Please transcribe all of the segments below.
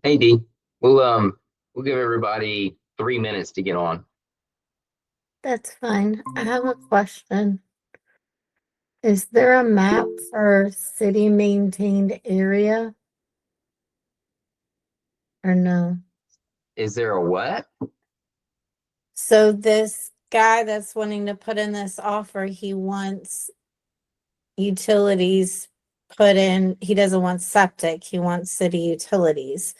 Hey D, we'll give everybody 3 minutes to get on. That's fine. I have a question. Is there a map for city maintained area or no? Is there a what? So this guy that's wanting to put in this offer, he wants utilities put in. He doesn't want septic. He wants city utilities.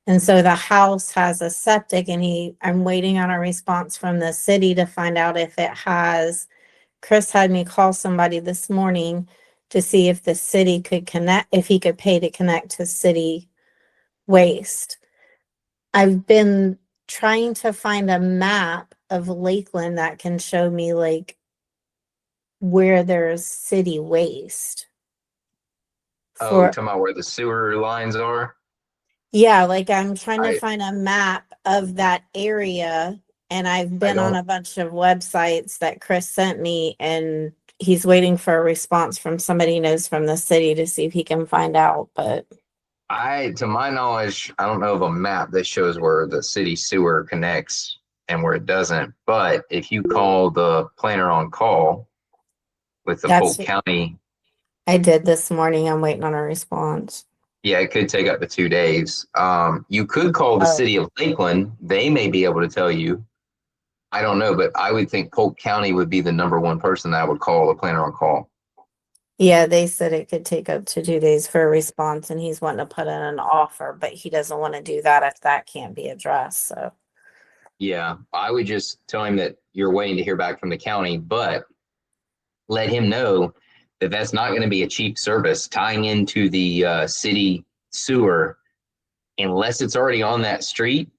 And so the house has a septic and I'm waiting on a response from the city to find out if it has. Chris had me call somebody this morning to see if the city could connect, if he could pay to connect to city waste. I've been trying to find a map of Lakeland that can show me like where there's city waste Oh, for, talking about where the sewer lines are? yeah, like I'm trying to I find a map of that area. And I've I been on don't a bunch of websites that Chris sent me, and he's waiting for a response from somebody he knows from the city to see if he can find out. But I to my knowledge, I don't know of a map that shows where the city sewer connects and where it doesn't. But if you call the planner on call with the that's Polk what County, I did this morning. I'm waiting on a response. yeah, it could take up to 2 days. You could call the Oh, city of Lakeland. They may be able to tell you. I don't know, but I would think Polk County would be the number one person that I would call the planner on call. yeah, they said it could take up to 2 days for a response, and he's wanting to put in an offer, but he doesn't want to do that if that can't be addressed. So, Yeah, I would just tell him that you're waiting to hear back from the county, but let him know that that's not going to be a cheap service tying into the city sewer unless it's already on that street.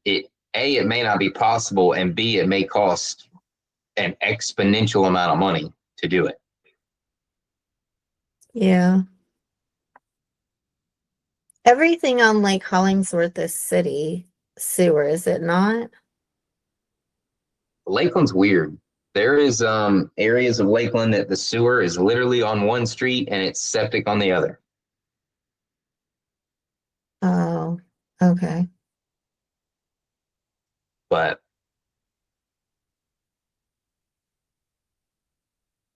It may not be possible, and B, it may cost an exponential amount of money to do it. yeah, everything on Lake Hollingsworth is city sewer, is it not? Lakeland's weird. There is areas of Lakeland that the sewer is literally on one street and it's septic on the other. Oh, okay. But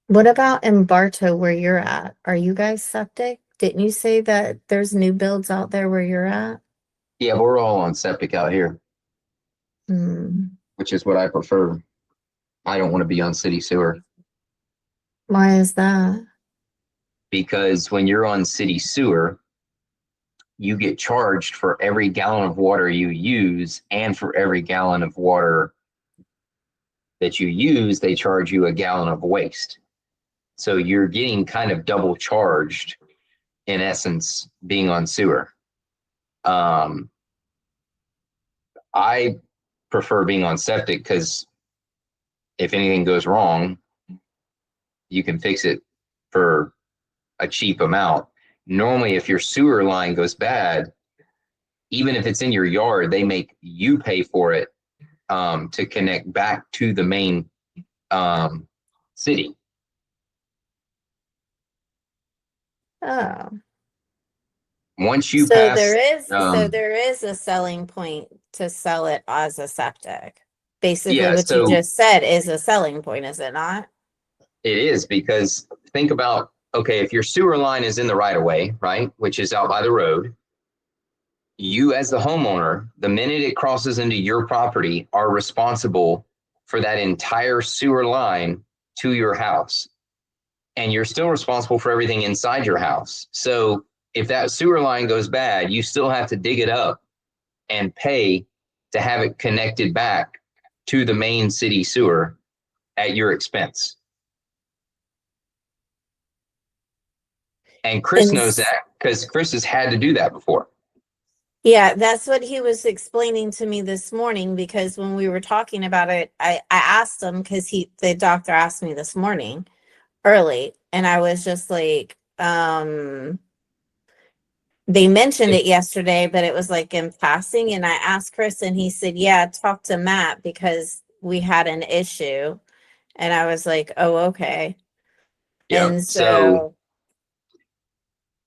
What about in Bartow where you're at? Are you guys septic? Didn't you say that there's new builds out there where you're at? yeah, we're all on septic out here, Hmm. which is what I prefer. I don't want to be on city sewer Why is that? because when you're on city sewer, you get charged for every gallon of water you use, and for every gallon of water that you use, they charge you a gallon of waste. So you're getting kind of double charged in essence being on sewer. Um, I prefer being on septic because if anything goes wrong, you can fix it for a cheap amount. Normally, if your sewer line goes bad, even if it's in your yard, they make you pay for it to connect back to the main um, city. Oh. Once you So pass, there is a selling point to sell it as a septic. Basically yeah, what you so just said is a selling point, is it not? it is because think about okay, if your sewer line is in the right of way, right, which is out by the road, you as the homeowner, the minute it crosses into your property, are responsible for that entire sewer line to your house. And you're still responsible for everything inside your house. So if that sewer line goes bad, you still have to dig it up and pay to have it connected back to the main city sewer at your expense. And Chris And knows that because Chris has had to do that before. yeah, that's what he was explaining to me this morning, because when we were talking about it, I asked him because the doctor asked me this morning early, and I was just like, they mentioned it yesterday, but it was like in passing. And I asked Chris, and he said, yeah, talk to Matt because we had an issue. And I was like, oh, okay. Yeah. And So so,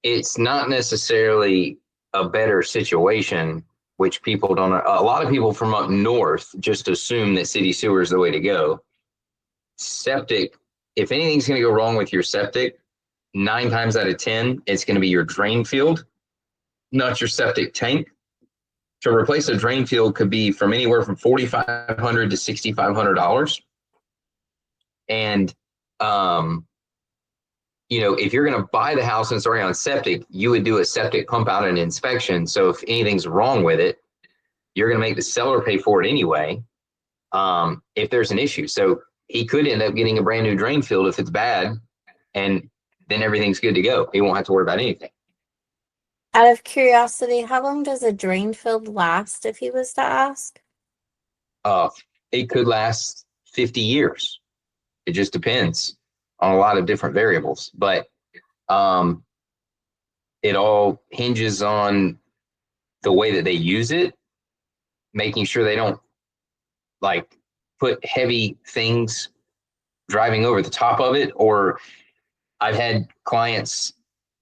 it's not necessarily a better situation, which people don't, a lot of people from up north just assume that city sewer is the way to go. Septic, if anything's going to go wrong with your septic, 9 times out of 10, it's going to be your drain field, not your septic tank. To replace a drain field could be from anywhere from $4,500 to $6,500. And, you know, if you're going to buy the house and it's already on septic, you would do a septic pump out and inspection. So if anything's wrong with it, you're going to make the seller pay for it anyway, if there's an issue. So he could end up getting a brand new drain field if it's bad, and then everything's good to go. He won't have to worry about anything. Out of curiosity, how long does a drain field last if he was to ask? It could last 50 years. It just depends on a lot of different variables, but it all hinges on the way that they use it, making sure they don't like put heavy things driving over the top of it. Or I've had clients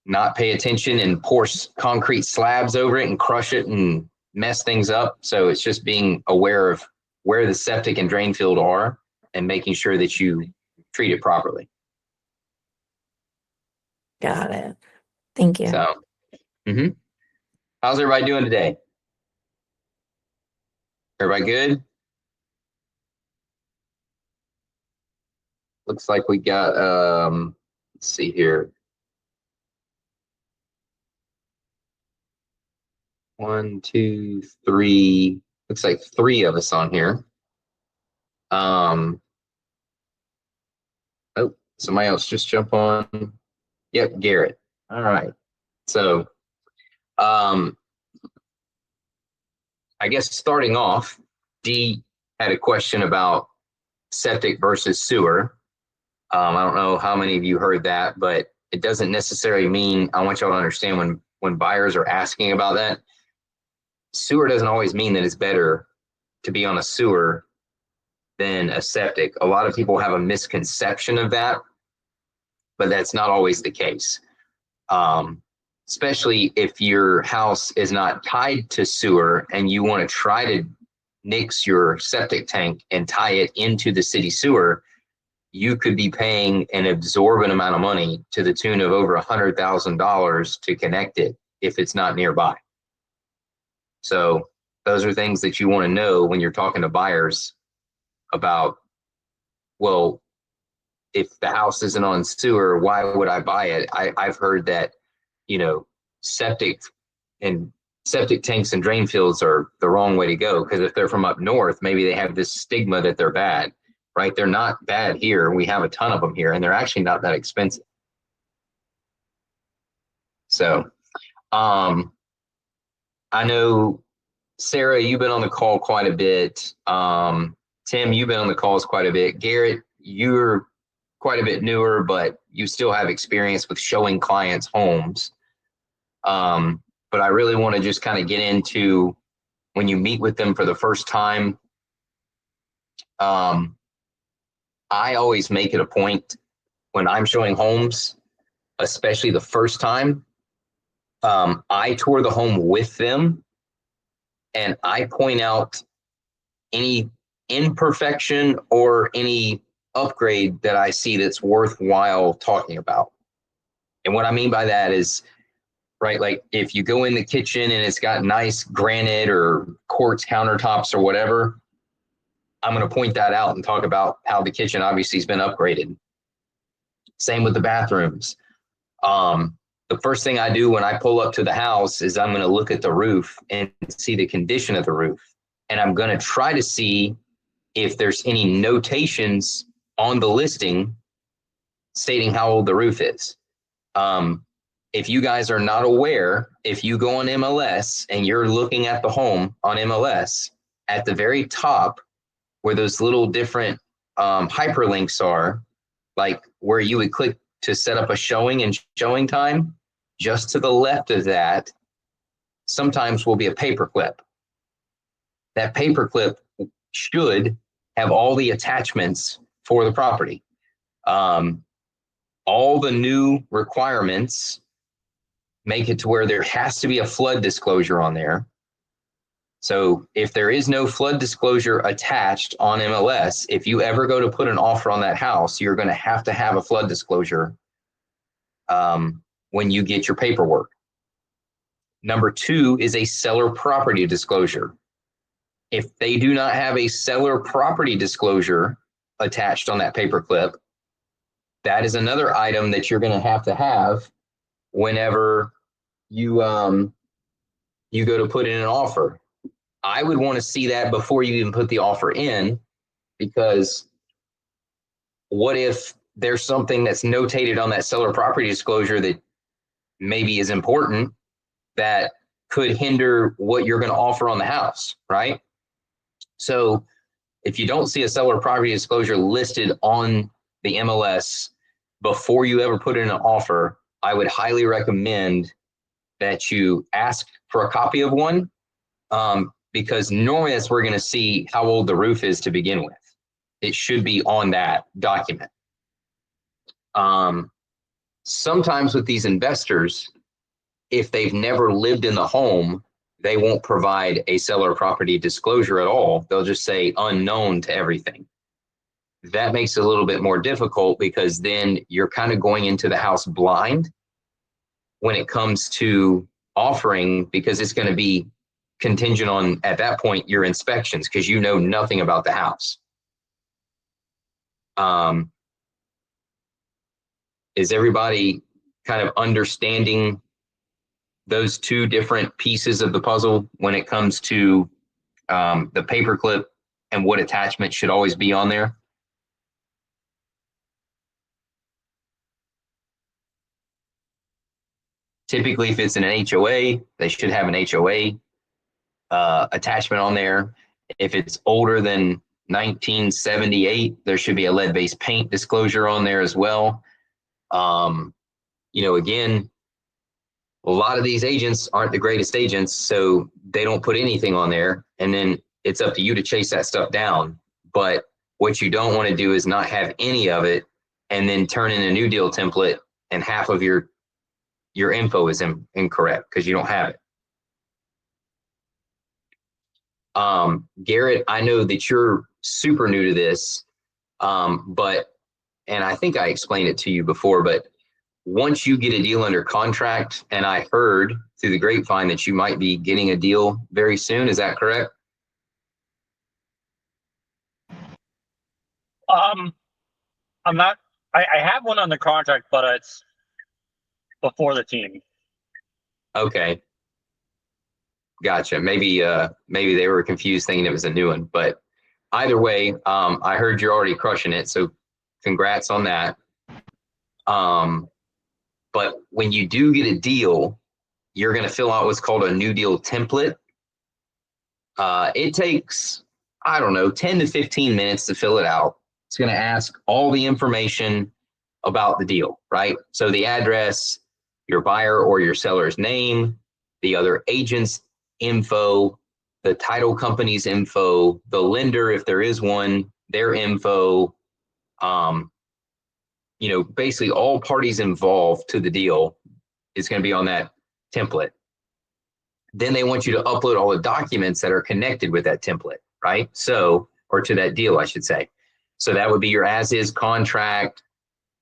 not pay attention and pour concrete slabs over it and crush it and mess things up. So it's just being aware of where the septic and drain field are and making sure that you treat it properly. Got it. Thank you. So, how's everybody doing today? Everybody good? Looks like we got, let's see here. 1, 2, 3, looks like 3 of us on here. Oh, somebody else just jump on. Yep, Garrett. All right. So, I guess starting off, Dee had a question about septic versus sewer. I don't know how many of you heard that, but it doesn't necessarily mean, I want y'all to understand when buyers are asking about that, sewer doesn't always mean that it's better to be on a sewer than a septic. A lot of people have a misconception of that, but that's not always the case. Especially if your house is not tied to sewer and you want to try to nix your septic tank and tie it into the city sewer, you could be paying an exorbitant amount of money to the tune of over $100,000 to connect it if it's not nearby. So those are things that you want to know when you're talking to buyers about, well, if the house isn't on sewer, why would I buy it? I've heard that, you know, septic tanks and drain fields are the wrong way to go, because if they're from up north, maybe they have this stigma that they're bad, right? They're not bad here. We have a ton of them here, and they're actually not that expensive. So, I know, Sarah, you've been on the call quite a bit. Tim, you've been on the calls quite a bit. Garrett, you're quite a bit newer, but you still have experience with showing clients homes. But I really want to just kind of get into when you meet with them for the first time. I always make it a point when I'm showing homes, especially the first time, I tour the home with them and I point out any imperfection or any upgrade that I see that's worthwhile talking about. And what I mean by that is, right, like if you go in the kitchen and it's got nice granite or quartz countertops or whatever, I'm going to point that out and talk about how the kitchen obviously has been upgraded. Same with the bathrooms. The first thing I do when I pull up to the house is I'm going to look at the roof and see the condition of the roof. And I'm going to try to see if there's any notations on the listing stating how old the roof is. If you guys are not aware, if you go on MLS and you're looking at the home on MLS, at the very top where those little different hyperlinks are, like where you would click to set up a showing and showing time, just to the left of that, sometimes will be a paperclip. That paperclip should have all the attachments for the property. All the new requirements make it to where there has to be a flood disclosure on there. So if there is no flood disclosure attached on MLS, if you ever go to put an offer on that house, you're going to have a flood disclosure when you get your paperwork. Number 2 is a seller property disclosure. If they do not have a seller property disclosure attached on that paperclip, that is another item that you're going to have whenever you you go to put in an offer. I would want to see that before you even put the offer in, because what if there's something that's notated on that seller property disclosure that maybe is important that could hinder what you're going to offer on the house, right? So if you don't see a seller property disclosure listed on the MLS before you ever put in an offer, I would highly recommend that you ask for a copy of one, because normally that's where we're going to see how old the roof is to begin with. It should be on that document. Sometimes with these investors, if they've never lived in the home, they won't provide a seller property disclosure at all. They'll just say unknown to everything. That makes it a little bit more difficult, because then you're kind of going into the house blind when it comes to offering, because it's going to be contingent on, at that point, your inspections, because you know nothing about the house. Is everybody kind of understanding those two different pieces of the puzzle when it comes to the paperclip and what attachment should always be on there? Typically, if it's in an HOA, they should have an HOA attachment on there. If it's older than 1978, there should be a lead-based paint disclosure on there as well. Again, a lot of these agents aren't the greatest agents, so they don't put anything on there, and then it's up to you to chase that stuff down. But what you don't want to do is not have any of it and then turn in a new deal template and half of your info is incorrect because you don't have it. Garrett, I know that you're super new to this, and I think I explained it to you before, but once you get a deal under contract, and I heard through the grapevine that you might be getting a deal very soon, is that correct? I'm not, I have one on the contract, but it's before the team. Okay. Gotcha. Maybe they were confused thinking it was a new one, but either way, I heard you're already crushing it. So congrats on that. But when you do get a deal, you're going to fill out what's called a new deal template. It takes, 10 to 15 minutes to fill it out. It's going to ask all the information about the deal, right? So the address, your buyer or your seller's name, the other agent's info, the title company's info, the lender, if there is one, their info, basically all parties involved to the deal is going to be on that template. Then they want you to upload all the documents that are connected with that template, right? So, or to that deal, I should say. So that would be your as-is contract,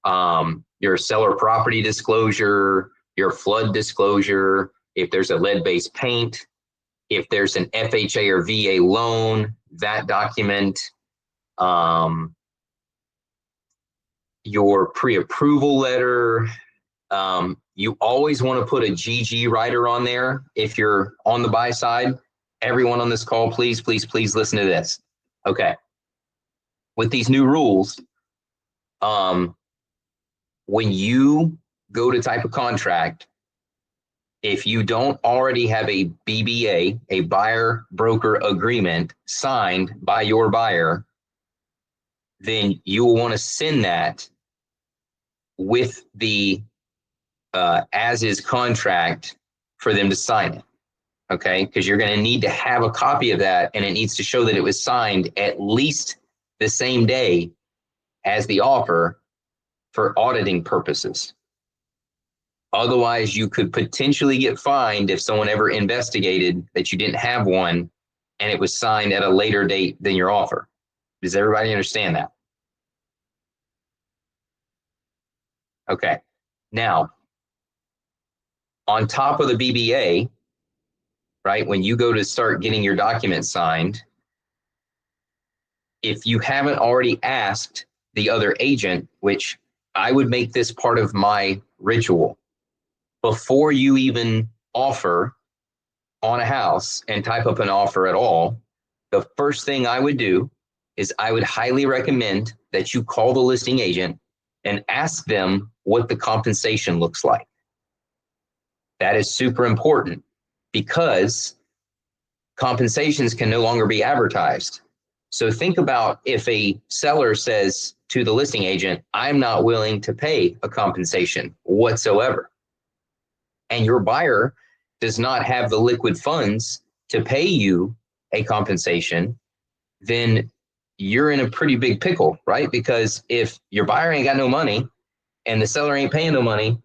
your seller property disclosure, your flood disclosure, if there's a lead-based paint, if there's an FHA or VA loan, that document, your pre-approval letter. You always want to put a GG writer on there if you're on the buy side. Everyone on this call, please listen to this. Okay. With these new rules, when you go to type a contract, if you don't already have a BBA, a buyer broker agreement signed by your buyer, then you will want to send that with the as-is contract for them to sign it, okay? Because you're going to need to have a copy of that, and it needs to show that it was signed at least the same day as the offer for auditing purposes. Otherwise, you could potentially get fined if someone ever investigated that you didn't have one and it was signed at a later date than your offer. Does everybody understand that? Okay. Now, on top of the BBA, right, when you go to start getting your documents signed, if you haven't already asked the other agent, which I would make this part of my ritual, before you even offer on a house and type up an offer at all, the first thing I would do is I would highly recommend that you call the listing agent and ask them what the compensation looks like. That is super important because compensations can no longer be advertised. So think about if a seller says to the listing agent, I'm not willing to pay a compensation whatsoever, and your buyer does not have the liquid funds to pay you a compensation, then you're in a pretty big pickle, right? Because if your buyer ain't got no money and the seller ain't paying no money,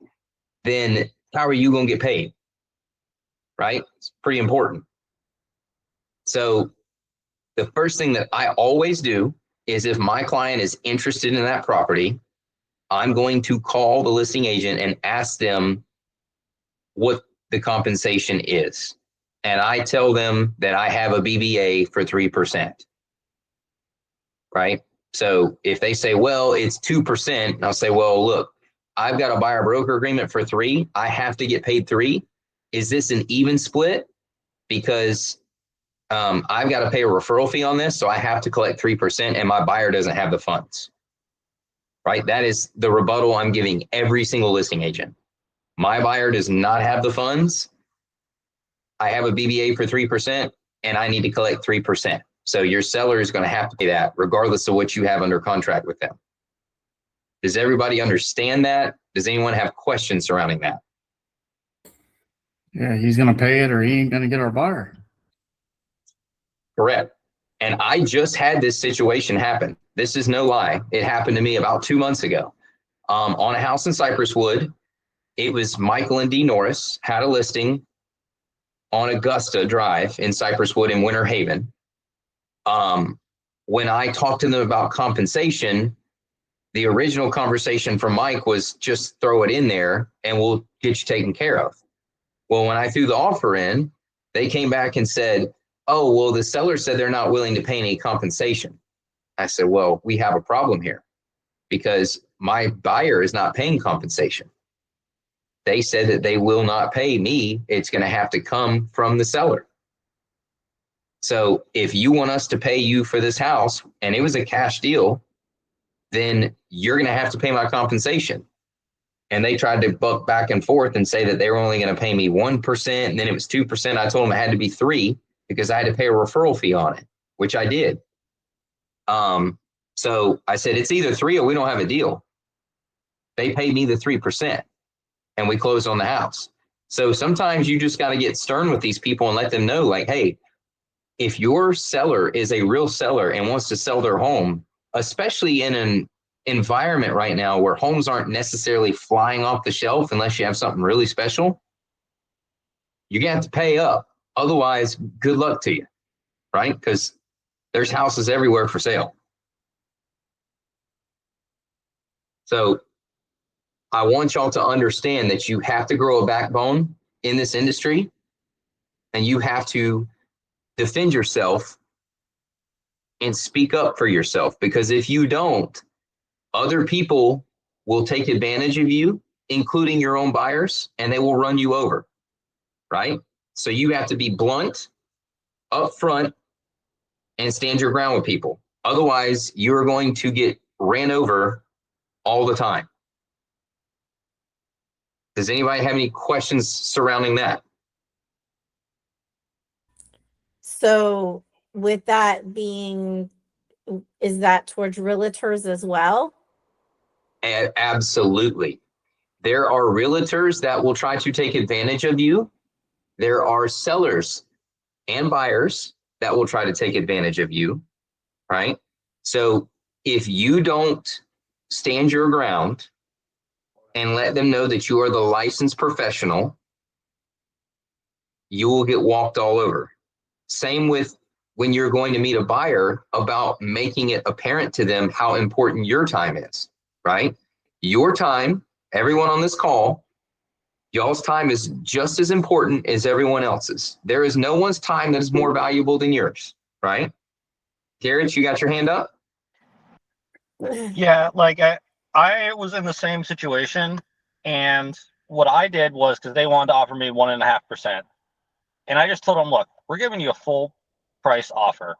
then how are you going to get paid? Right? It's pretty important. So the first thing that I always do is if my client is interested in that property, I'm going to call the listing agent and ask them what the compensation is. And I tell them that I have a BBA for 3%. Right? So if they say, well, it's 2%, I'll say, well, look, I've got a buyer broker agreement for 3. I have to get paid 3. Is this an even split? Because I've got to pay a referral fee on this, so I have to collect 3%, and my buyer doesn't have the funds. Right? That is the rebuttal I'm giving every single listing agent. My buyer does not have the funds. I have a BBA for 3%, and I need to collect 3%. So your seller is going to have to pay that regardless of what you have under contract with them. Does everybody understand that? Does anyone have questions surrounding that? Yeah, he's going to pay it or he ain't going to get our buyer. Correct. And I just had this situation happen. This is no lie. It happened to me about 2 months ago on a house in Cypress Wood. It was Michael and Dee Norris had a listing on Augusta Drive in Cypress Wood in Winter Haven. When I talked to them about compensation, the original conversation from Mike was just throw it in there and we'll get you taken care of. Well, when I threw the offer in, they came back and said, oh, well, the seller said they're not willing to pay any compensation. I said, well, we have a problem here because my buyer is not paying compensation. They said that they will not pay me. It's going to have to come from the seller. So if you want us to pay you for this house, and it was a cash deal, then you're going to have to pay my compensation. And they tried to buck back and forth and say that they were only going to pay me 1%, and then it was 2%. I told them it had to be 3% because I had to pay a referral fee on it, which I did. So I said, it's either 3 or we don't have a deal. They paid me the 3%, and we closed on the house. So sometimes you just got to get stern with these people and let them know, like, hey, if your seller is a real seller and wants to sell their home, especially in an environment right now where homes aren't necessarily flying off the shelf unless you have something really special, you're going to have to pay up. Otherwise, good luck to you, right? Because there's houses everywhere for sale. So I want y'all to understand that you have to grow a backbone in this industry, and you have to defend yourself and speak up for yourself, because if you don't, other people will take advantage of you, including your own buyers, and they will run you over, right? So you have to be blunt, upfront, and stand your ground with people. Otherwise, you're going to get ran over all the time. Does anybody have any questions surrounding that? So with that being, is that towards realtors as well? Absolutely. There are realtors that will try to take advantage of you. There are sellers and buyers that will try to take advantage of you, right? So if you don't stand your ground and let them know that you are the licensed professional, you will get walked all over. Same with when you're going to meet a buyer, about making it apparent to them how important your time is, right? Your time, everyone on this call, y'all's time is just as important as everyone else's. There is no one's time that is more valuable than yours, right? Garrett, you got your hand up? Yeah, like I was in the same situation, and what I did was, because they wanted to offer me 1.5%, and I just told them, look, we're giving you a full price offer.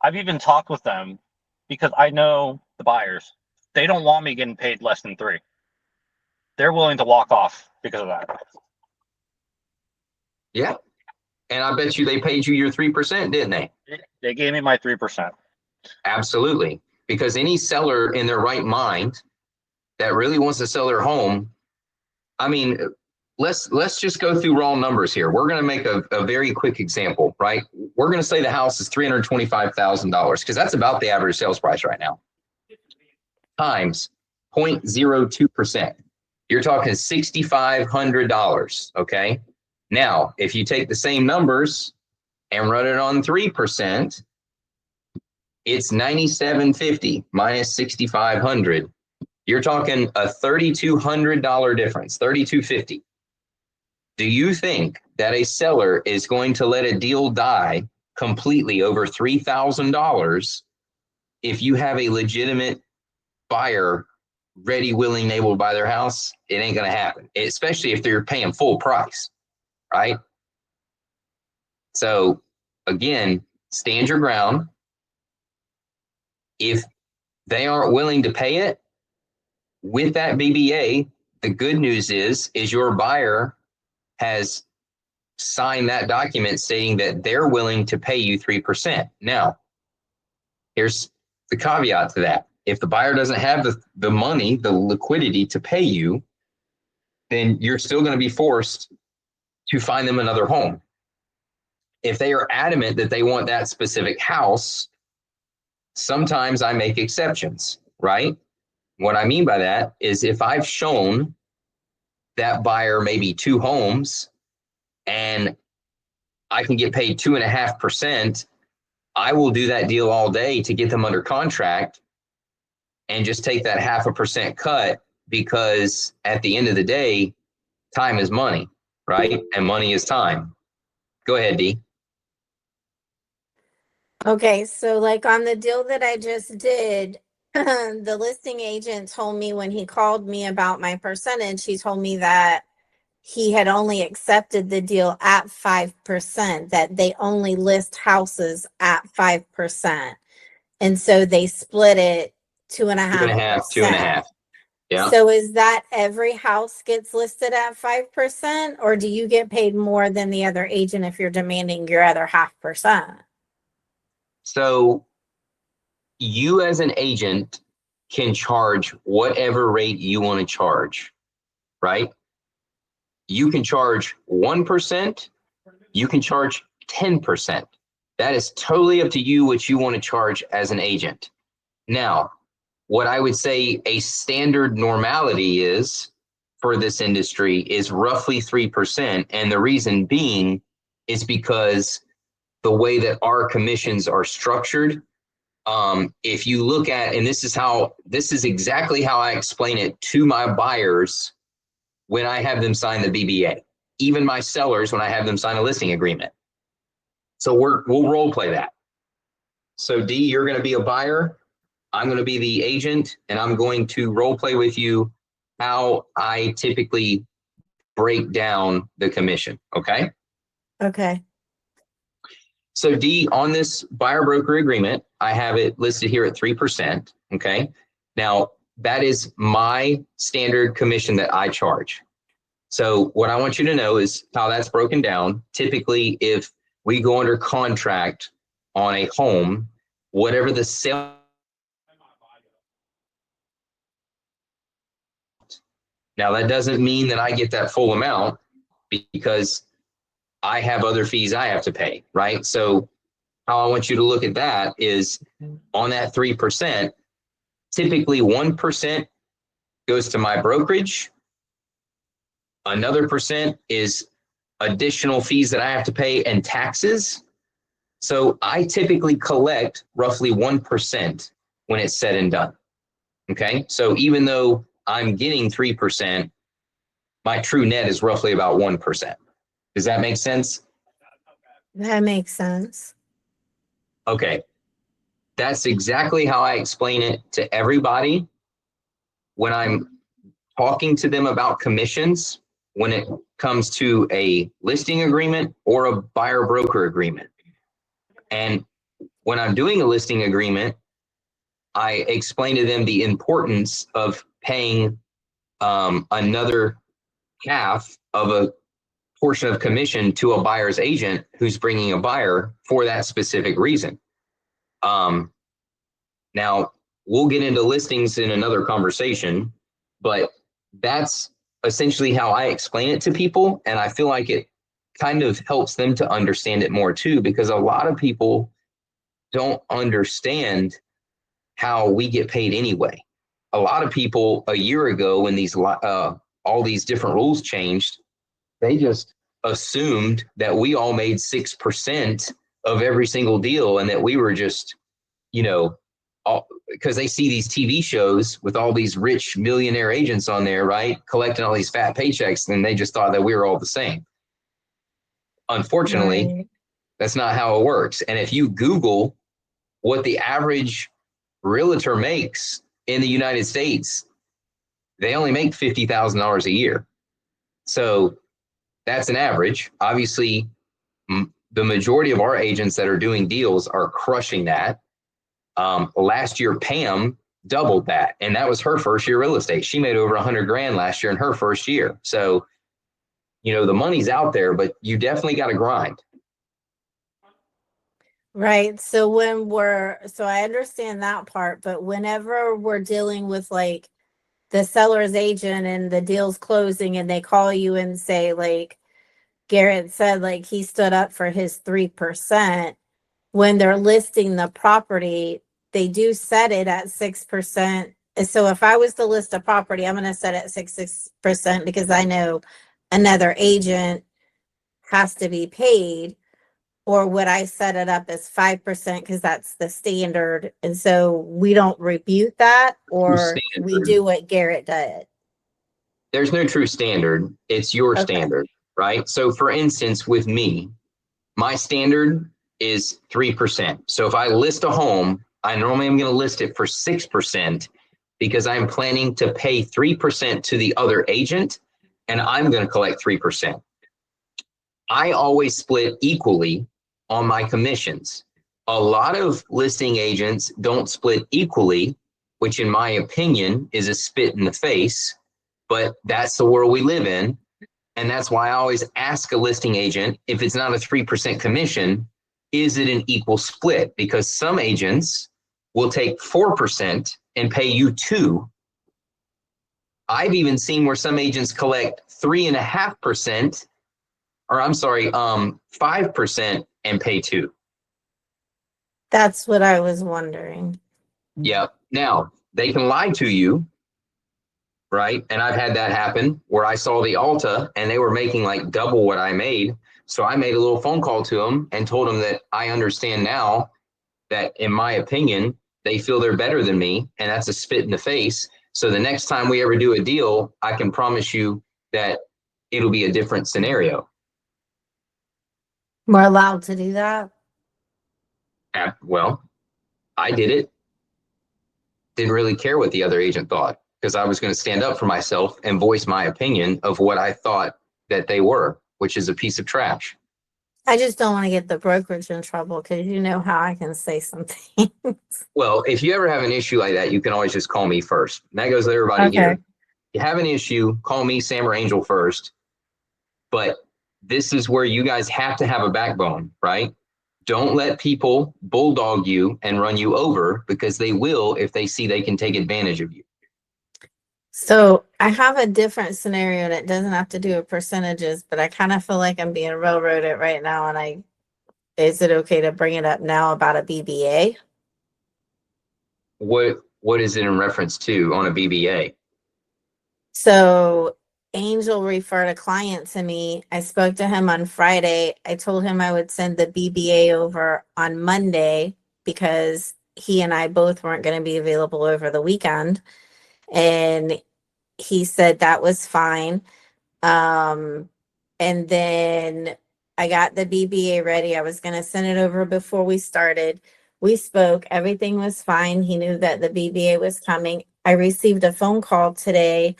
I've even talked with them because I know the buyers. They don't want me getting paid less than 3. They're willing to walk off because of that. Yeah. And I bet you they paid you your 3%, didn't they? They gave me my 3%. Absolutely. Because any seller in their right mind that really wants to sell their home, I mean, let's just go through raw numbers here. We're going to make a very quick example, right? We're going to say the house is $325,000 because that's about the average sales price right now. Times 0.02%. You're talking $6,500, okay? Now, if you take the same numbers and run it on 3%, it's $9,750 minus $6,500. You're talking a $3,200 difference, $3,250. Do you think that a seller is going to let a deal die completely over $3,000 if you have a legitimate buyer ready, willing, able to buy their house? It ain't going to happen, especially if they're paying full price, right? So again, stand your ground. If they aren't willing to pay it with that BBA, the good news is your buyer has signed that document stating that they're willing to pay you 3%. Now, here's the caveat to that. If the buyer doesn't have the money, the liquidity to pay you, then you're still going to be forced to find them another home. If they are adamant that they want that specific house, sometimes I make exceptions, right? What I mean by that is if I've shown that buyer maybe 2 homes and I can get paid 2.5%, I will do that deal all day to get them under contract and just take that 0.5% cut, because at the end of the day, time is money, right? And money is time. Go ahead, Dee. Okay, so like on the deal that I just did, the listing agent told me when he called me about my percentage, he told me that he had only accepted the deal at 5%, that they only list houses at 5%. And so they split it 2.5%. 2.5. Yeah. So is that every house gets listed at 5%, or do you get paid more than the other agent if you're demanding your other 0.5%? So you as an agent can charge whatever rate you want to charge, right? You can charge 1%, you can charge 10%. That is totally up to you what you want to charge as an agent. Now, what I would say a standard normality is for this industry is roughly 3%. And the reason being is because the way that our commissions are structured. If you look at, and this is exactly how I explain it to my buyers when I have them sign the BBA, even my sellers when I have them sign a listing agreement. So we'll role play that. So Dee, you're going to be a buyer. I'm going to be the agent, and I'm going to role play with you how I typically break down the commission. Okay. Okay. So Dee, on this buyer broker agreement, I have it listed here at 3%. Okay. Now that is my standard commission that I charge. So what I want you to know is how that's broken down. Typically, if we go under contract on a home, whatever the sale. Now that doesn't mean that I get that full amount, because I have other fees I have to pay, right? So how I want you to look at that is on that 3%, typically 1% goes to my brokerage. Another percent is additional fees that I have to pay and taxes. So I typically collect roughly 1% when it's said and done. Okay. So even though I'm getting 3%, my true net is roughly about 1%. Does that make sense? That makes sense. Okay. That's exactly how I explain it to everybody when I'm talking to them about commissions, when it comes to a listing agreement or a buyer broker agreement. And when I'm doing a listing agreement, I explain to them the importance of paying another half of a portion of commission to a buyer's agent who's bringing a buyer for that specific reason. Now, we'll get into listings in another conversation, but that's essentially how I explain it to people. And I feel like it kind of helps them to understand it more too, because a lot of people don't understand how we get paid anyway. A lot of people a year ago, when these all these different rules changed, they just assumed that we all made 6% of every single deal, and that we were just, because they see these TV shows with all these rich millionaire agents on there, right, collecting all these fat paychecks, and they just thought that we were all the same. Unfortunately, Right. that's not how it works. And if you Google what the average realtor makes in the United States, they only make $50,000 a year. So that's an average. Obviously, the majority of our agents that are doing deals are crushing that. Last year, Pam doubled that, and that was her first year real estate. She made over 100 grand last year in her first year. So, the money's out there, but you definitely got to grind. Right. So so I understand that part, but whenever we're dealing with like the seller's agent and the deal's closing and they call you and say, like Garrett said, like he stood up for his 3%, when they're listing the property, they do set it at 6%. And so if I was to list a property, I'm going to set it at 6% because I know another agent has to be paid. Or would I set it up as 5% because that's the standard? And so we don't rebuke that, or we Standard. do what Garrett did. There's no true standard. It's your Okay. standard, right? So for instance, with me, my standard is 3%. So if I list a home, I normally am going to list it for 6% because I'm planning to pay 3% to the other agent, and I'm going to collect 3%. I always split equally on my commissions. A lot of listing agents don't split equally, which in my opinion is a spit in the face, but that's the world we live in. And that's why I always ask a listing agent, if it's not a 3% commission, is it an equal split? Because some agents will take 4% and pay you 2%. I've even seen where some agents collect 3.5%, or 5% and pay 2%. That's what I was wondering. Yeah. Now, they can lie to you, right? And I've had that happen where I saw the Alta and they were making like double what I made. So I made a little phone call to them and told them that I understand now that, in my opinion, they feel they're better than me, and that's a spit in the face. So the next time we ever do a deal, I can promise you that it'll be a different scenario. We're allowed to do that? Well, I did it. Didn't really care what the other agent thought because I was going to stand up for myself and voice my opinion of what I thought that they were, which is a piece of trash. I just don't want to get the brokerage in trouble because you know how I can say some things. Well, if you ever have an issue like that, you can always just call me first. And that goes to everybody Okay. here. If you have an issue, call me, Sam or Angel first. But this is where you guys have to have a backbone, right? Don't let people bulldog you and run you over, because they will if they see they can take advantage of you. So I have a different scenario and it doesn't have to do with percentages, but I kind of feel like I'm being railroaded right now. And is it okay to bring it up now about a BBA? What is it in reference to on a BBA? So Angel referred a client to me. I spoke to him on Friday. I told him I would send the BBA over on Monday because he and I both weren't going to be available over the weekend. And he said that was fine. And then I got the BBA ready. I was going to send it over before we started. We spoke, everything was fine. He knew that the BBA was coming. I received a phone call today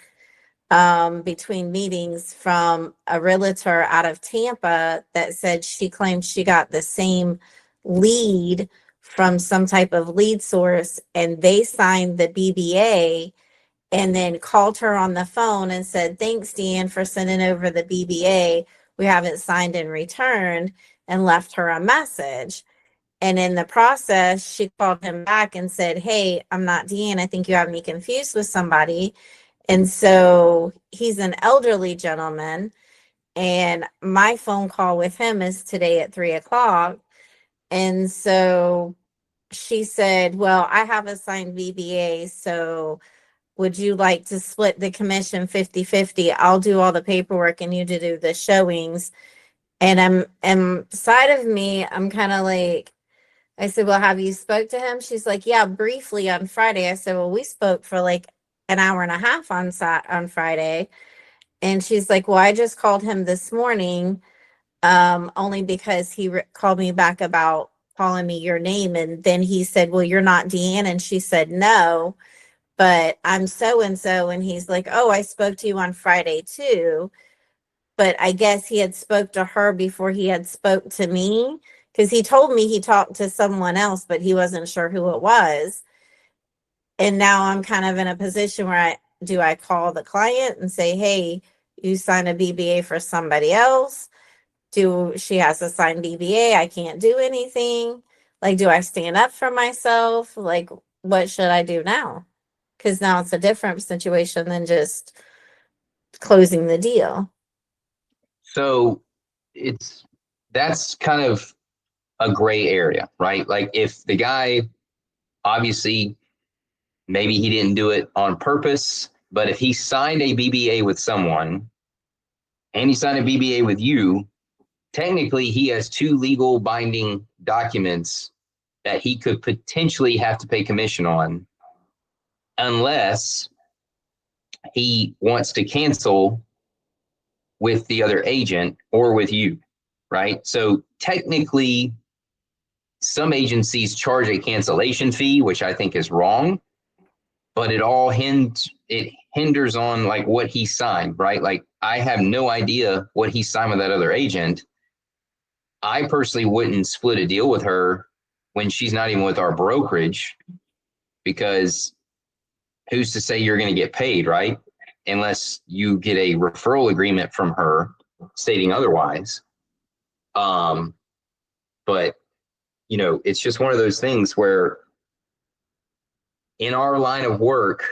between meetings from a realtor out of Tampa that said she claimed she got the same lead from some type of lead source and they signed the BBA and then called her on the phone and said, thanks, Deanne, for sending over the BBA. We haven't signed in return, and left her a message. And in the process, she called him back and said, hey, I'm not Deanne. I think you have me confused with somebody. And so he's an elderly gentleman. And my phone call with him is today at 3:00. And so she said, well, I have a signed BBA. So would you like to split the commission 50-50? I'll do all the paperwork and you to do the showings. And I'm inside of me, I'm kind of like, I said, well, have you spoke to him? She's like, yeah, briefly on Friday. I said, well, we spoke for like an hour and a half on Friday. And she's like, well, I just called him this morning, only because he called me back about calling me your name. And then he said, well, you're not Deanne. And she said, no, but I'm so-and-so. And he's like, oh, I spoke to you on Friday too. But I guess he had spoke to her before he had spoke to me, because he told me he talked to someone else, but he wasn't sure who it was. And now I'm kind of in a position where I call the client and say, hey, you signed a BBA for somebody else? She has a signed BBA. I can't do anything. Like, do I stand up for myself? Like, what should I do now? Because now it's a different situation than just closing the deal. So that's kind of a gray area, right? Like if the guy, obviously, maybe he didn't do it on purpose, but if he signed a BBA with someone and he signed a BBA with you, technically he has two legal binding documents that he could potentially have to pay commission on, unless he wants to cancel with the other agent or with you, right? So technically, some agencies charge a cancellation fee, which I think is wrong, but it hinders on like what he signed, right? Like I have no idea what he signed with that other agent. I personally wouldn't split a deal with her when she's not even with our brokerage, because who's to say you're going to get paid, right? Unless you get a referral agreement from her stating otherwise. But it's just one of those things where in our line of work,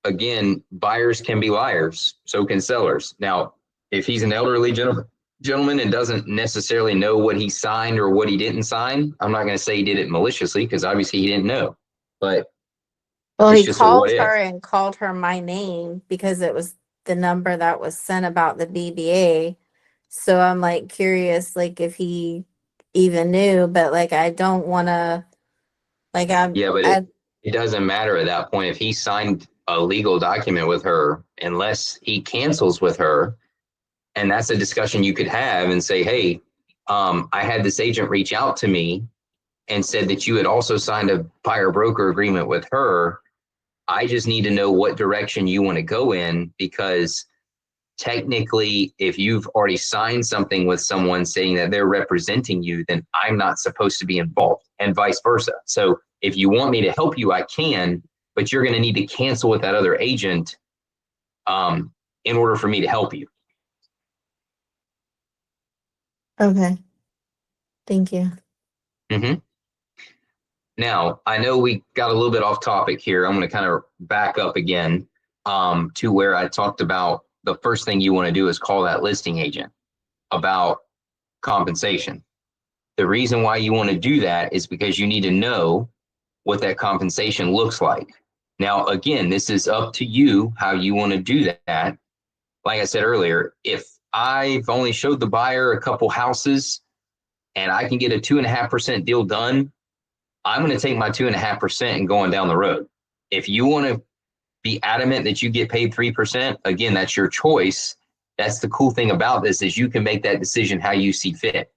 again, buyers can be liars, so can sellers. Now, if he's an elderly gentleman and doesn't necessarily know what he signed or what he didn't sign, I'm not going to say he did it maliciously, because obviously he didn't know. But well, it's he just a what called if. her and called her my name because it was the number that was sent about the BBA. So I'm like curious, like if he even knew, but like I don't want to, like Yeah, but it doesn't matter at that point if he signed a legal document with her, unless he cancels with her. And that's a discussion you could have and say, hey, I had this agent reach out to me and said that you had also signed a buyer broker agreement with her. I just need to know what direction you want to go in, because technically, if you've already signed something with someone saying that they're representing you, then I'm not supposed to be involved, and vice versa. So if you want me to help you, I can, but you're going to need to cancel with that other agent in order for me to help you. okay. Thank you. Mm-hmm. Now, I know we got a little bit off topic here. I'm going to kind of back up again to where I talked about the first thing you want to do is call that listing agent about compensation. The reason why you want to do that is because you need to know what that compensation looks like. Now, again, this is up to you how you want to do that. Like I said earlier, if I've only showed the buyer a couple houses and I can get a 2.5% deal done, I'm going to take my 2.5% and going down the road. If you want to be adamant that you get paid 3%, again, that's your choice. That's the cool thing about this is you can make that decision how you see fit.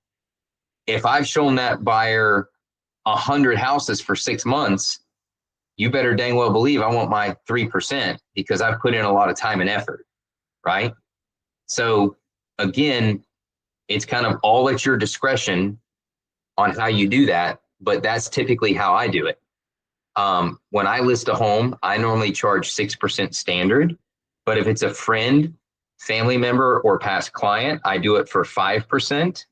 If I've shown that buyer 100 houses for 6 months, you better dang well believe I want my 3% because I've put in a lot of time and effort, right? So again, it's kind of all at your discretion on how you do that, but that's typically how I do it. When I list a home, I normally charge 6% standard, but if it's a friend, family member, or past client, I do it for 5%.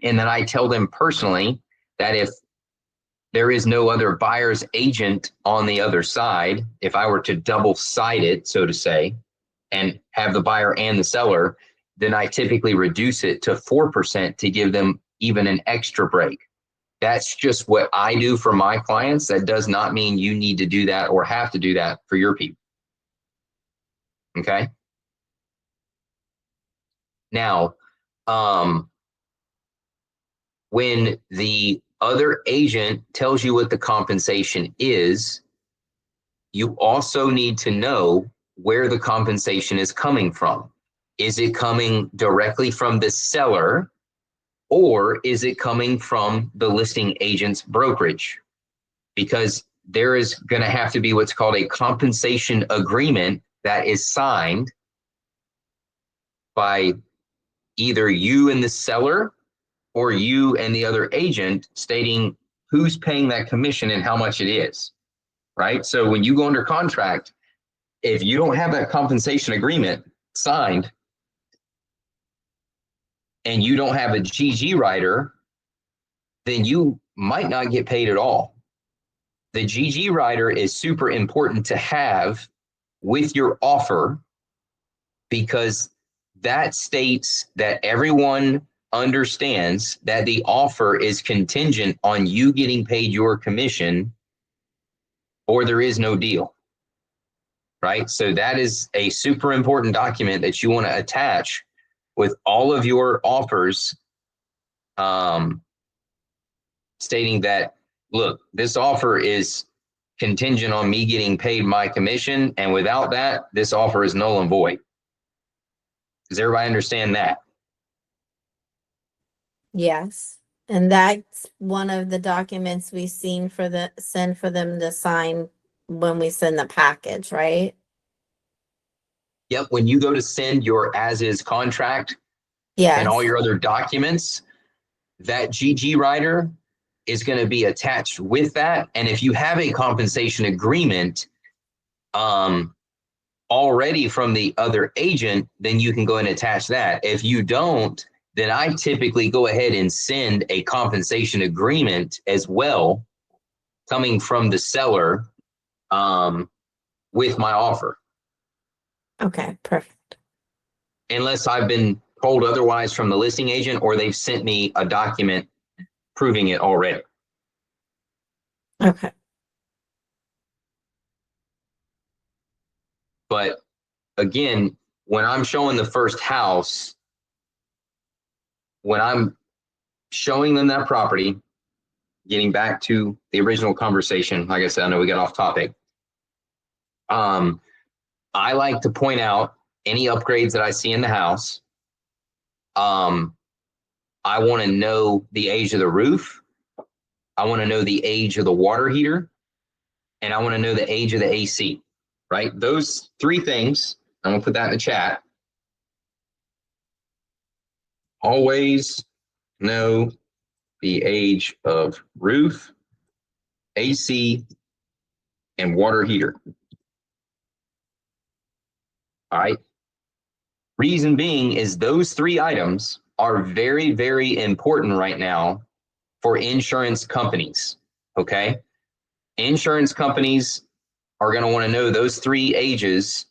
And then I tell them personally that if there is no other buyer's agent on the other side, if I were to double side it, so to say, and have the buyer and the seller, then I typically reduce it to 4% to give them even an extra break. That's just what I do for my clients. That does not mean you need to do that or have to do that for your people. Okay. Now, when the other agent tells you what the compensation is, you also need to know where the compensation is coming from. Is it coming directly from the seller, or is it coming from the listing agent's brokerage? Because there is going to have to be what's called a compensation agreement that is signed by either you and the seller or you and the other agent, stating who's paying that commission and how much it is, right? So when you go under contract, if you don't have that compensation agreement signed and you don't have a GG rider, then you might not get paid at all. The GG rider is super important to have with your offer because that states that everyone understands that the offer is contingent on you getting paid your commission or there is no deal, right? So that is a super important document that you want to attach with all of your offers, stating that, look, this offer is contingent on me getting paid my commission, and without that, this offer is null and void. Does everybody understand that? Yes. And that's one of the documents we send for them to sign when we send the package, right? Yep. When you go to send your as-is contract and all Yes. your other documents, that GG rider is going to be attached with that. And if you have a compensation agreement already from the other agent, then you can go and attach that. If you don't, then I typically go ahead and send a compensation agreement as well, coming from the seller with my offer. Okay, perfect. Unless I've been told otherwise from the listing agent or they've sent me a document proving it already. Okay. But again, when I'm showing the first house, when I'm showing them that property, getting back to the original conversation, like I said, I know we got off topic. I like to point out any upgrades that I see in the house. I want to know the age of the roof. I want to know the age of the water heater, and I want to know the age of the AC, right? Those three things, I'm going to put that in the chat. Always know the age of roof, AC, and water heater. All right. Reason being is those three items are very, very important right now for insurance companies. Okay. Insurance companies are going to want to know those three ages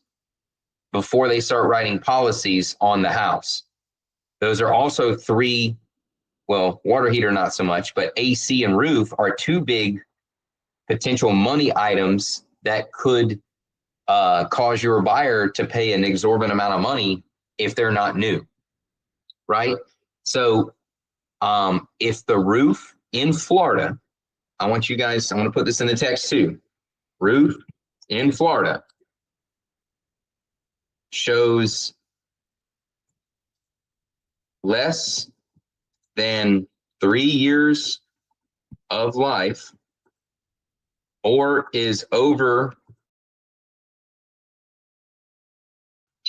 before they start writing policies on the house. Those are also three, well, water heater, not so much, but AC and roof are two big potential money items that could cause your buyer to pay an exorbitant amount of money if they're not new, right? So if the roof in Florida, I want to put this in the text too. Roof in Florida shows less than 3 years of life or is over,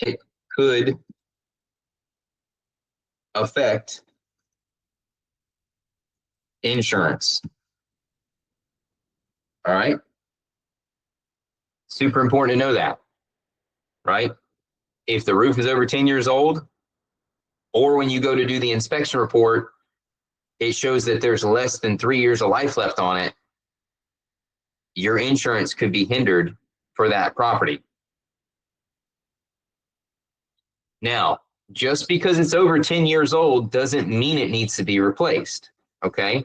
it could affect insurance. All right. Super important to know that, right? If the roof is over 10 years old, or when you go to do the inspection report, it shows that there's less than 3 years of life left on it, your insurance could be hindered for that property. Now, just because it's over 10 years old doesn't mean it needs to be replaced, okay?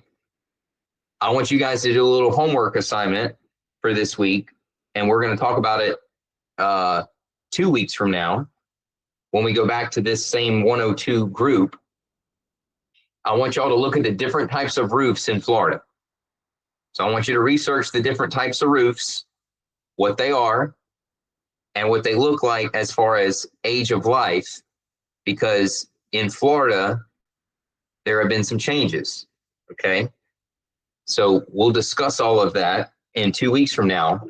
I want you guys to do a little homework assignment for this week, and we're going to talk about it 2 weeks from now when we go back to this same 102 group. I want y'all to look at the different types of roofs in Florida. So I want you to research the different types of roofs, what they are, and what they look like as far as age of life, because in Florida, there have been some changes, okay? So we'll discuss all of that in 2 weeks from now,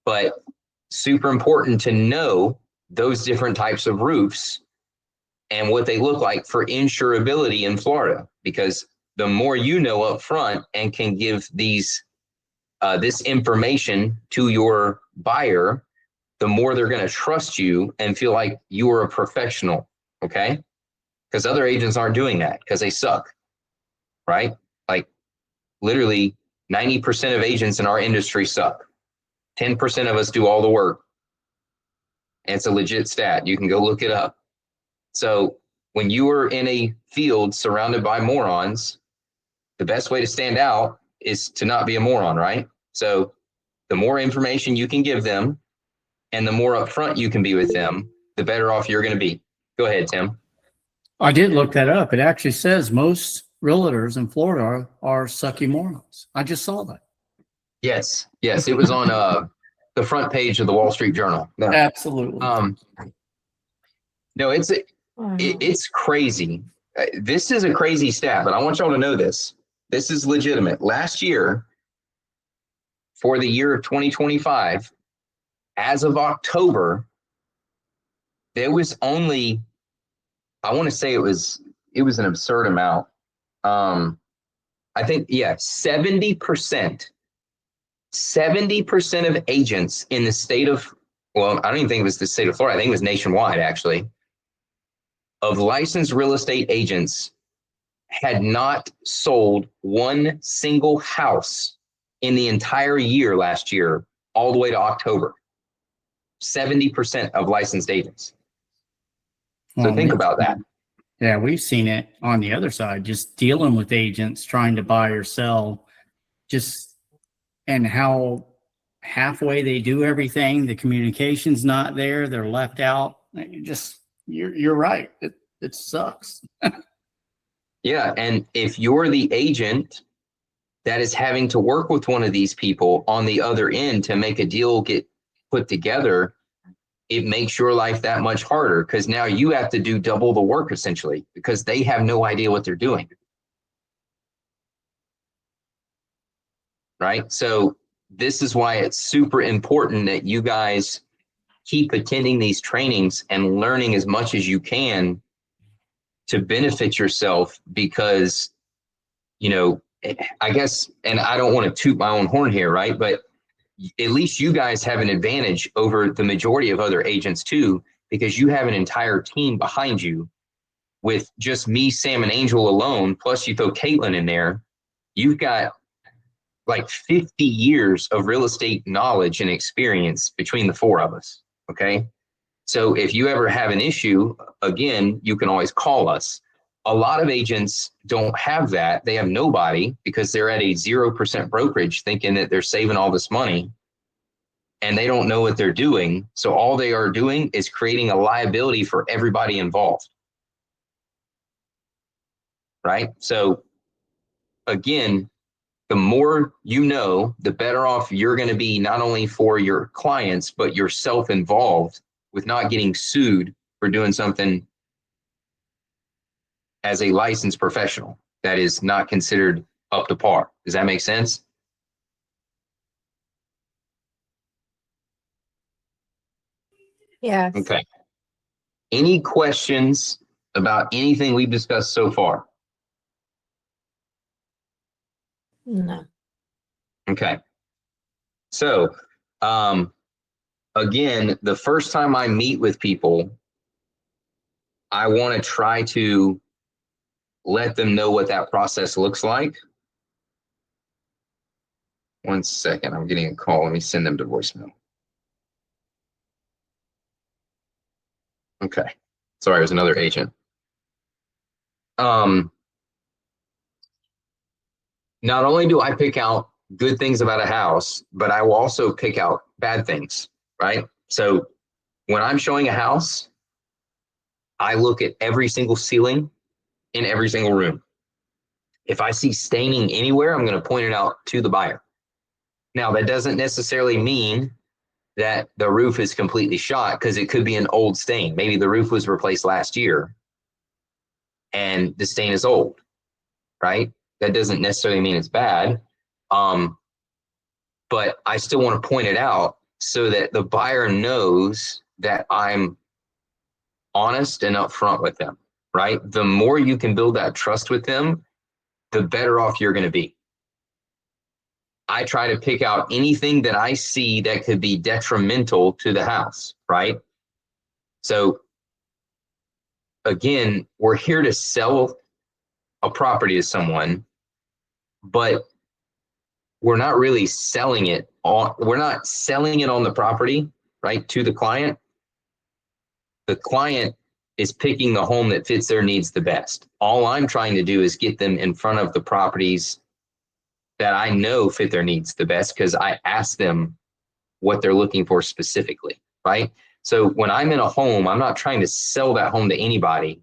but super important to know those different types of roofs and what they look like for insurability in Florida, because the more you know up front and can give these this information to your buyer, the more they're going to trust you and feel like you are a professional, okay? Because other agents aren't doing that because they suck, right? Like literally 90% of agents in our industry suck. 10% of us do all the work. And it's a legit stat. You can go look it up. So when you are in a field surrounded by morons, the best way to stand out is to not be a moron, right? So the more information you can give them and the more upfront you can be with them, the better off you're going to be. Go ahead, Tim. I did look that up. It actually says most realtors in Florida are sucky morons. I just saw that. Yes, it was on the front page of the Wall Street Journal. No. Absolutely. No, it's crazy. This is a crazy stat, but I want y'all to know this. This is legitimate. Last year, for the year of 2025, as of October, there was only, I want to say it was an absurd amount. I think, 70% of agents in the state of, well, I don't even think it was the state of Florida. I think it was nationwide, actually, of licensed real estate agents had not sold one single house in the entire year last year, all the way to October. 70% of licensed agents. So think about that. Yeah, we've seen it on the other side, just dealing with agents trying to buy or sell, and how halfway they do everything. The communication's not there. They're left out. You're right. It sucks. Yeah. And if you're the agent that is having to work with one of these people on the other end to make a deal get put together, it makes your life that much harder because now you have to do double the work essentially because they have no idea what they're doing. Right? So this is why it's super important that you guys keep attending these trainings and learning as much as you can to benefit yourself because, I guess, and I don't want to toot my own horn here, right? But at least you guys have an advantage over the majority of other agents too, because you have an entire team behind you. With just me, Sam, and Angel alone, plus you throw Caitlin in there, you've got like 50 years of real estate knowledge and experience between the four of us, okay? So if you ever have an issue, again, you can always call us. A lot of agents don't have that. They have nobody because they're at a 0% brokerage thinking that they're saving all this money. and they don't know what they're doing. So all they are doing is creating a liability for everybody involved. Right? So again, the more you know, the better off you're going to be, not only for your clients, but yourself involved with not getting sued for doing something as a licensed professional that is not considered up to par. Does that make sense? Yes. Okay. Any questions about anything we've discussed so far? No. Okay. So, again, the first time I meet with people, I want to try to let them know what that process looks like. One second, I'm getting a call. Let me send them to voicemail. Okay. Sorry, it was another agent. Not only do I pick out good things about a house, but I will also pick out bad things, right? So when I'm showing a house, I look at every single ceiling in every single room. If I see staining anywhere, I'm going to point it out to the buyer. Now, that doesn't necessarily mean that the roof is completely shot, because it could be an old stain. Maybe the roof was replaced last year and the stain is old, right? That doesn't necessarily mean it's bad. But I still want to point it out so that the buyer knows that I'm honest and upfront with them, right? The more you can build that trust with them, the better off you're going to be. I try to pick out anything that I see that could be detrimental to the house, right? So again, we're here to sell a property to someone, but we're not really selling it on, we're not selling it on the property, right, to the client. The client is picking the home that fits their needs the best. All I'm trying to do is get them in front of the properties that I know fit their needs the best, because I ask them what they're looking for specifically, right? So when I'm in a home, I'm not trying to sell that home to anybody.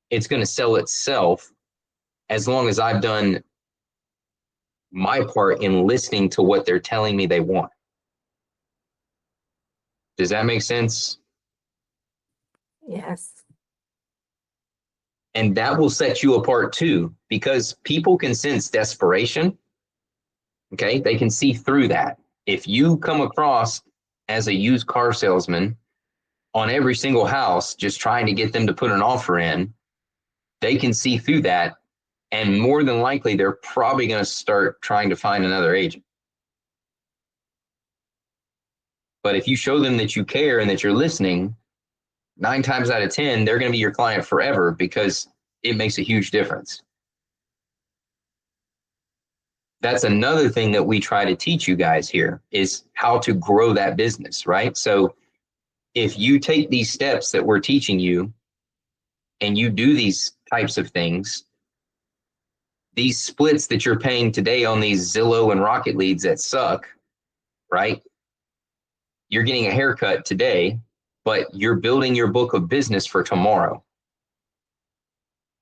It's going to sell itself as long as I've done my part in listening to what they're telling me they want. Does that make sense? Yes. And that will set you apart too, because people can sense desperation. Okay, they can see through that. If you come across as a used car salesman on every single house, just trying to get them to put an offer in, they can see through that. And more than likely, they're probably going to start trying to find another agent. But if you show them that you care and that you're listening, 9 times out of 10, they're going to be your client forever, because it makes a huge difference. That's another thing that we try to teach you guys here, is how to grow that business, right? So if you take these steps that we're teaching you and you do these types of things, these splits that you're paying today on these Zillow and Rocket leads that suck, right? You're getting a haircut today, but you're building your book of business for tomorrow.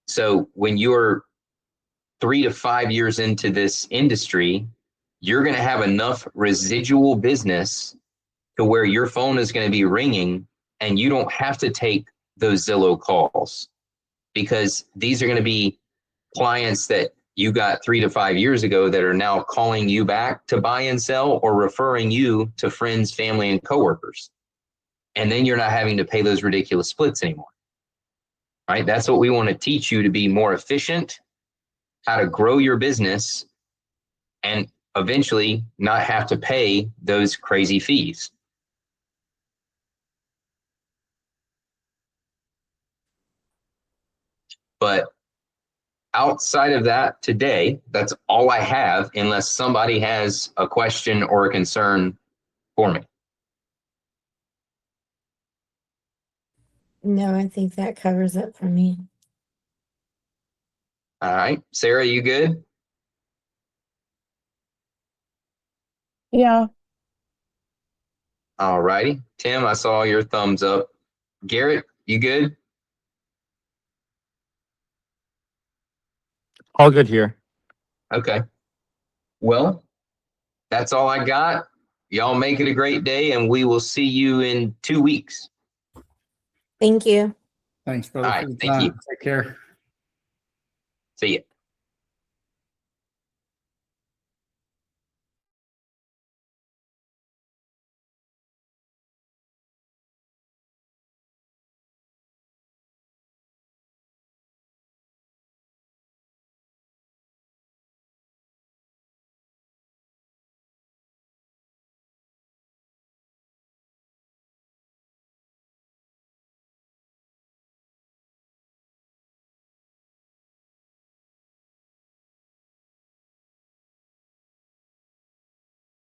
So when you're 3 to 5 years into this industry, you're going to have enough residual business to where your phone is going to be ringing and you don't have to take those Zillow calls, because these are going to be clients that you got 3 to 5 years ago that are now calling you back to buy and sell, or referring you to friends, family, and coworkers. And then you're not having to pay those ridiculous splits anymore, right? That's what we want to teach you, to be more efficient, how to grow your business, and eventually not have to pay those crazy fees. But outside of that today, that's all I have, unless somebody has a question or a concern for me. No, I think that covers it for me. All right. Sarah, you good? Yeah. All righty. Tim, I saw your thumbs up. Garrett, you good? All good here. Okay. Well, that's all I got. Y'all make it a great day, and we will see you in 2 weeks. Thank you. Thanks, brother. All right, for the thank you. time. Take care. See you.